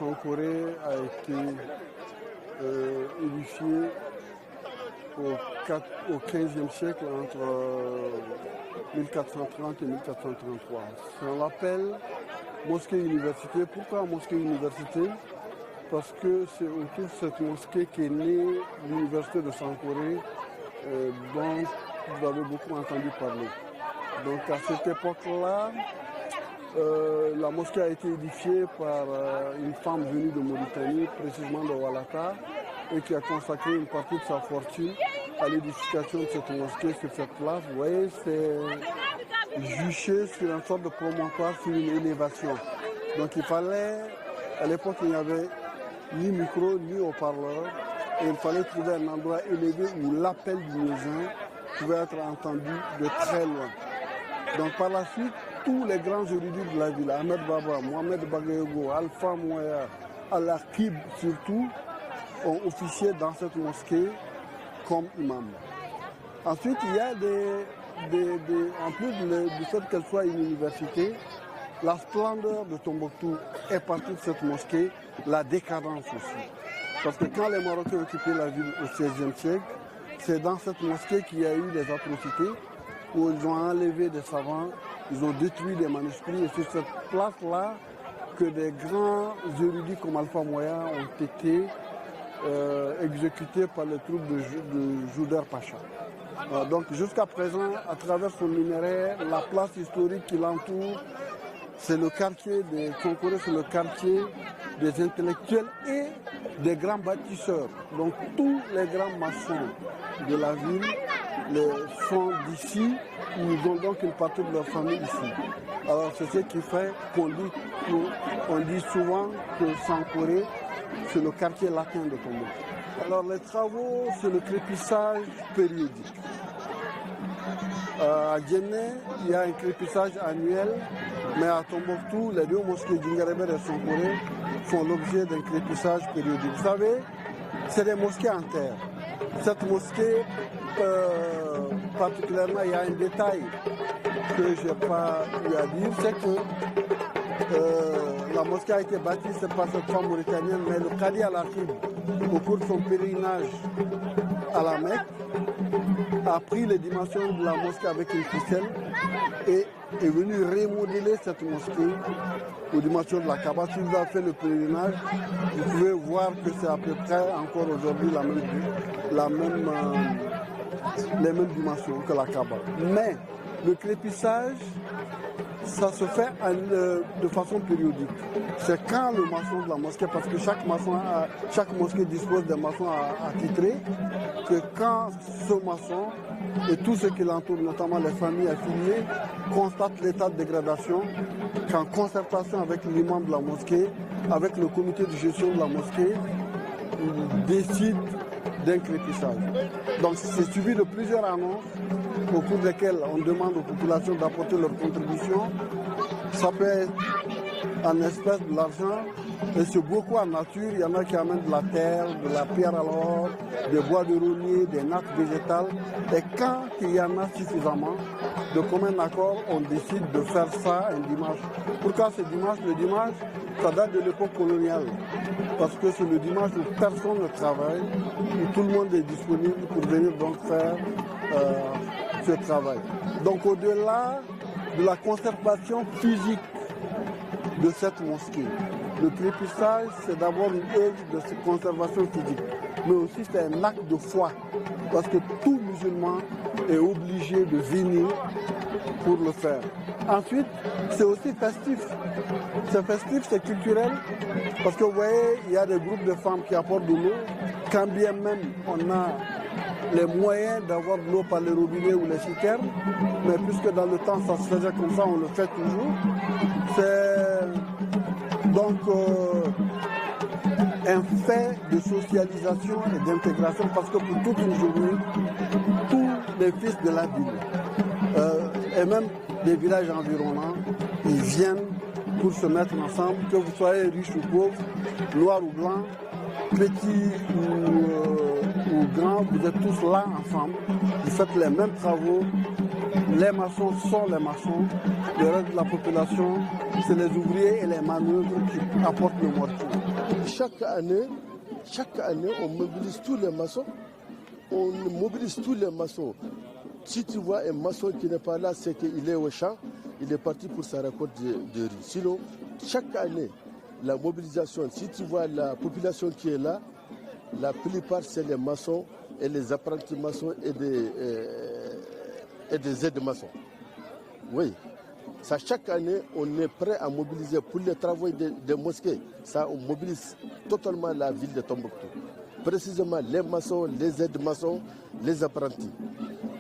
Sankoré a été édifié au XVe siècle entre 1430 et 1433. On l'appelle mosquée-université. Pourquoi mosquée-université? Parce que c'est autour de cette mosquée qu'est née l'université de Sankoré, dont vous avez beaucoup entendu parler. Donc à cette époque-là, la mosquée a été édifiée par une femme venue de Mauritanie, précisément de Walata, et qui a consacré une partie de sa fortune à l'édification de cette mosquée sur cette place. Vous voyez, c'est juché sur une sorte de promontoire, sur une élévation. Donc il fallait, à l'époque il n'y avait ni micro, ni haut-parleur, et il fallait trouver un endroit élevé où l'appel du muezzin pouvait être entendu de très loin. Donc par la suite, tous les grands érudits de la ville, Ahmed Baba, Mohamed Bagayego, Alpha Mouaya, Al-Aqib surtout, ont officié dans cette mosquée comme imam. Ensuite, il y a en plus du fait qu'elle soit une université, la splendeur de Tombouctou est partie de cette mosquée, la décadence aussi. Parce que quand les Marocains occupaient la ville au XVIe siècle, c'est dans cette mosquée qu'il y a eu des atrocités, où ils ont enlevé des savants, ils ont détruit des manuscrits, et c'est cette place-là que des grands érudits comme Alpha Moya ont été exécutés par les troupes de Jouder Pacha. Donc jusqu'à présent, à travers son numéraire, la place historique qui l'entoure, c'est le quartier des Sankoré, c'est le quartier des intellectuels et des grands bâtisseurs. Donc tous les grands maçons de la ville sont d'ici, ils ont donc une partie de leur famille ici. Alors c'est ce qui fait qu'on dit souvent que Sankoré, c'est le quartier latin de Tombouctou. Alors les travaux, c'est le crépissage périodique. À Djenné, il y a un crépissage annuel, mais à Tombouctou, les deux mosquées d'Ingareber et Sankoré font l'objet d'un crépissage périodique. Vous savez, c'est des mosquées en terre. Cette mosquée, particulièrement, il y a un détail que je n'ai pas eu à dire, c'est que la mosquée a été bâtie par cette femme mauritanienne, mais le Qadi Al-Aqib, au cours de son pèlerinage à la Mecque, a pris les dimensions de la mosquée avec une ficelle et est venu remodeler cette mosquée aux dimensions de la Kaaba. Si vous avez fait le pèlerinage, vous pouvez voir que c'est à peu près encore aujourd'hui les mêmes dimensions que la Kaaba. Mais le crépissage, ça se fait de façon périodique. C'est quand le maçon de la mosquée, parce que chaque mosquée dispose d'un maçon attitré, que quand ce maçon et tout ce qui l'entoure, notamment les familles affiliées, constatent l'état de dégradation, qu'en concertation avec l'imam de la mosquée, avec le comité de gestion de la mosquée, ils décident d'un crépissage. Donc c'est suivi de plusieurs annonces au cours desquelles on demande aux populations d'apporter leur contribution. Ça peut être en espèces de l'argent, et c'est beaucoup en nature. Il y en a qui amènent de la terre, de la pierre à l'or, des bois de rognier, des nattes végétales. Et quand il y en a suffisamment, de commun accord, on décide de faire ça un dimanche. Pourquoi ce dimanche? Le dimanche, ça date de l'époque coloniale. Parce que c'est le dimanche où personne ne travaille, où tout le monde est disponible pour venir donc faire ce travail. Donc au-delà de la conservation physique de cette mosquée, le crépissage, c'est d'abord une œuvre de conservation physique, mais aussi c'est un acte de foi, parce que tout musulman est obligé de venir pour le faire. Ensuite, c'est aussi festif. C'est festif, c'est culturel, parce que vous voyez, il y a des groupes de femmes qui apportent de l'eau, quand bien même on a les moyens d'avoir de l'eau par les robinets ou les citernes, mais puisque dans le temps ça se faisait comme ça, on le fait toujours. C'est donc un fait de socialisation et d'intégration, parce que pour toute une journée, tous les fils de la ville, et même des villages environnants, ils viennent pour se mettre ensemble, que vous soyez riche ou pauvre, noir ou blanc, petit ou grand, vous êtes tous là ensemble, vous faites les mêmes travaux, les maçons sont les maçons, le reste de la population, c'est les ouvriers et les manœuvres qui apportent le mortier. chaque année, on mobilise tous les maçons. On mobilise tous les maçons. Si tu vois un maçon qui n'est pas là, c'est qu'il est au champ, il est parti pour sa récolte de riz. Sinon, chaque année, la mobilisation, si tu vois la population qui est là, la plupart c'est les maçons et les apprentis maçons et des aides-maçons. Oui. Ça, chaque année, on est prêt à mobiliser pour les travaux des mosquées. Ça, on mobilise totalement la ville de Tombouctou. Précisément les maçons, les aides-maçons, les apprentis,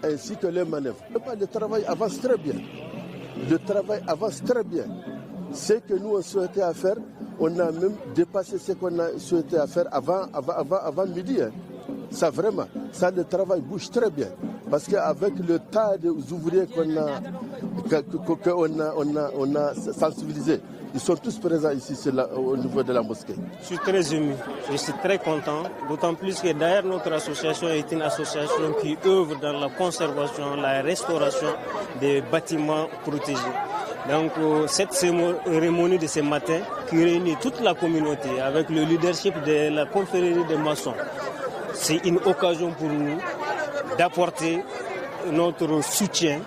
ainsi que les manœuvres. Le travail avance très bien. Ce que nous on souhaitait faire, on a même dépassé ce qu'on a souhaité faire avant midi. Hein. Ça vraiment, le travail bouge très bien. Parce qu'avec le tas d'ouvriers qu'on a sensibilisés, ils sont tous présents ici au niveau de la mosquée. Je suis très ému, je suis très content, d'autant plus que d'ailleurs notre association est une association qui œuvre dans la conservation, la restauration des bâtiments protégés. Donc cette cérémonie de ce matin qui réunit toute la communauté avec le leadership de la confrérie des maçons, c'est une occasion pour nous d'apporter notre soutien